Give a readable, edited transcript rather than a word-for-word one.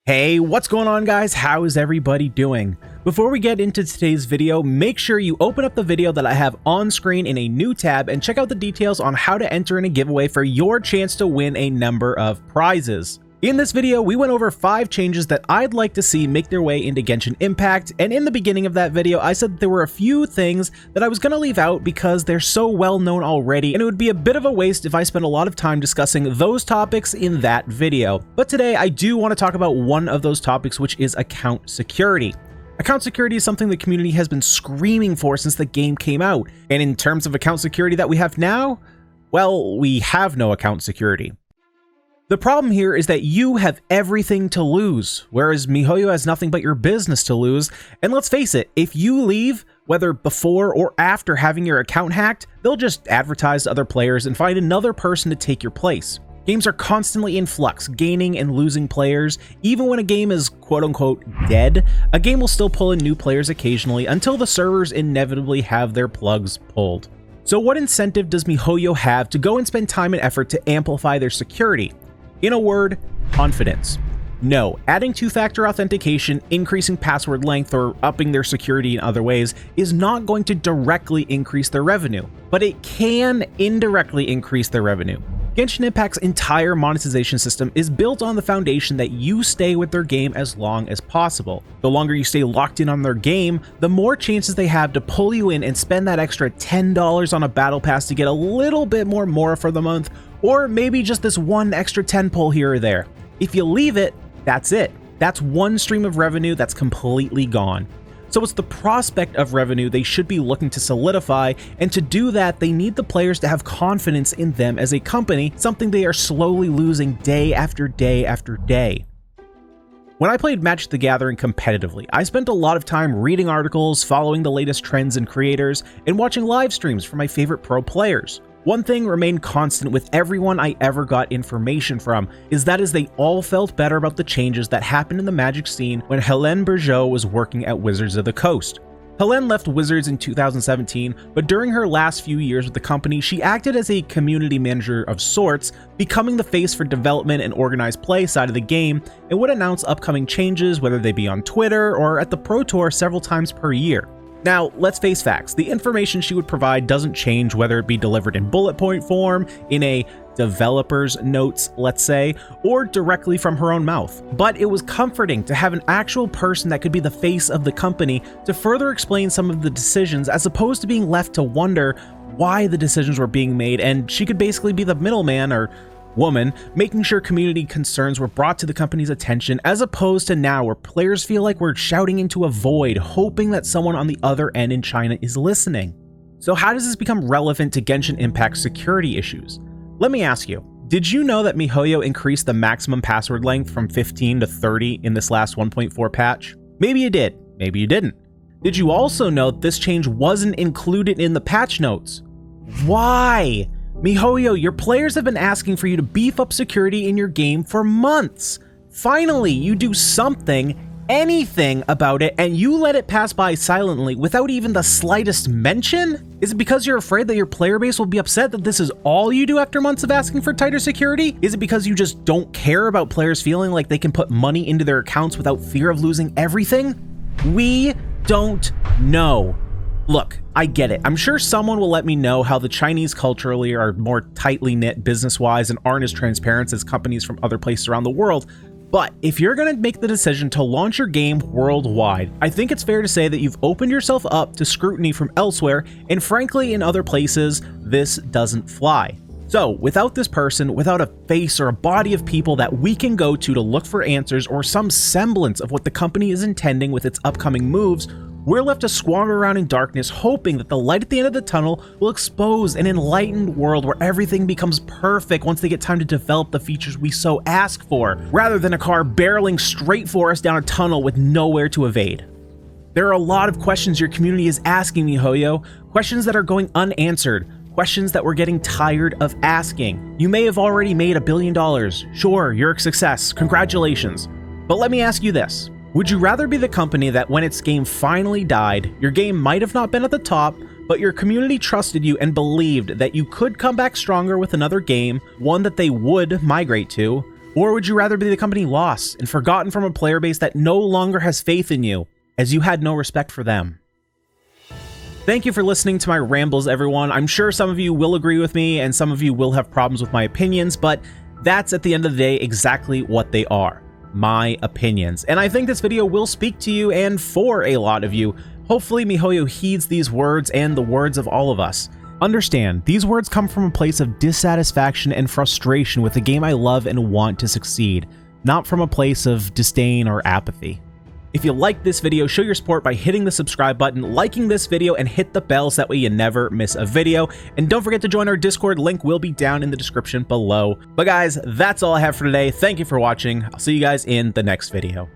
Hey, what's going on guys? How is everybody doing? Before we get into today's video, make sure you open up the video that I have on screen in a new tab and check out the details on how to enter in a giveaway for your chance to win a number of prizes. In this video, we went over 5 changes that I'd like to see make their way into Genshin Impact, and in the beginning of that video, I said that there were a few things that I was going to leave out because they're so well known already, and it would be a bit of a waste if I spent a lot of time discussing those topics in that video. But today, I do want to talk about one of those topics, which is account security. Account security is something the community has been screaming for since the game came out, and in terms of account security that we have now, well, we have no account security. The problem here is that you have everything to lose, whereas Mihoyo has nothing but your business to lose. And let's face it, if you leave, whether before or after having your account hacked, they'll just advertise to other players and find another person to take your place. Games are constantly in flux, gaining and losing players. Even when a game is quote-unquote dead, a game will still pull in new players occasionally until the servers inevitably have their plugs pulled. So what incentive does Mihoyo have to go and spend time and effort to amplify their security? In a word, confidence. No, adding two-factor authentication, increasing password length, or upping their security in other ways is not going to directly increase their revenue, but it can indirectly increase their revenue. Genshin Impact's entire monetization system is built on the foundation that you stay with their game as long as possible. The longer you stay locked in on their game, the more chances they have to pull you in and spend that extra $10 on a battle pass to get a little bit more Mora for the month, or maybe just this one extra 10 pull here or there. If you leave it, that's it. That's one stream of revenue that's completely gone. So it's the prospect of revenue they should be looking to solidify, and to do that, they need the players to have confidence in them as a company, something they are slowly losing day after day after day. When I played Magic the Gathering competitively, I spent a lot of time reading articles, following the latest trends and creators, and watching live streams from my favorite pro players. One thing remained constant with everyone I ever got information from is that they all felt better about the changes that happened in the Magic scene when Helene Bergeau was working at Wizards of the Coast. Helene left Wizards in 2017, but during her last few years with the company, she acted as a community manager of sorts, becoming the face for development and organized play side of the game, and would announce upcoming changes, whether they be on Twitter or at the Pro Tour several times per year. Now, let's face facts, the information she would provide doesn't change whether it be delivered in bullet point form, in a developer's notes, let's say, or directly from her own mouth. But it was comforting to have an actual person that could be the face of the company to further explain some of the decisions, as opposed to being left to wonder why the decisions were being made, and she could basically be the middleman or woman, making sure community concerns were brought to the company's attention, as opposed to now where players feel like we're shouting into a void, hoping that someone on the other end in China is listening. So how does this become relevant to Genshin Impact's security issues? Let me ask you, did you know that Mihoyo increased the maximum password length from 15 to 30 in this last 1.4 patch? Maybe you did, maybe you didn't. Did you also know that this change wasn't included in the patch notes? Why? Mihoyo, your players have been asking for you to beef up security in your game for months. Finally, you do something, anything about it, and you let it pass by silently without even the slightest mention? Is it because you're afraid that your player base will be upset that this is all you do after months of asking for tighter security? Is it because you just don't care about players feeling like they can put money into their accounts without fear of losing everything? We don't know. Look, I get it. I'm sure someone will let me know how the Chinese culturally are more tightly knit business-wise and aren't as transparent as companies from other places around the world. But if you're going to make the decision to launch your game worldwide, I think it's fair to say that you've opened yourself up to scrutiny from elsewhere, and frankly, in other places, this doesn't fly. So, without this person, without a face or a body of people that we can go to look for answers or some semblance of what the company is intending with its upcoming moves, we're left to squander around in darkness, hoping that the light at the end of the tunnel will expose an enlightened world where everything becomes perfect once they get time to develop the features we so ask for, rather than a car barreling straight for us down a tunnel with nowhere to evade. There are a lot of questions your community is asking, Mihoyo, questions that are going unanswered, questions that we're getting tired of asking. You may have already made $1 billion. Sure, you're a success. Congratulations. But let me ask you this. Would you rather be the company that when its game finally died, your game might have not been at the top, but your community trusted you and believed that you could come back stronger with another game, one that they would migrate to? Or would you rather be the company lost and forgotten from a player base that no longer has faith in you, as you had no respect for them? Thank you for listening to my rambles, everyone. I'm sure some of you will agree with me and some of you will have problems with my opinions, but that's at the end of the day exactly what they are, my opinions. And I think this video will speak to you and for a lot of you. Hopefully Mihoyo heeds these words and the words of all of us. Understand, these words come from a place of dissatisfaction and frustration with the game I love and want to succeed, not from a place of disdain or apathy. If you like this video, show your support by hitting the subscribe button, liking this video, and hit the bell so that way you never miss a video. And don't forget to join our Discord, link will be down in the description below. But guys, that's all I have for today. Thank you for watching. I'll see you guys in the next video.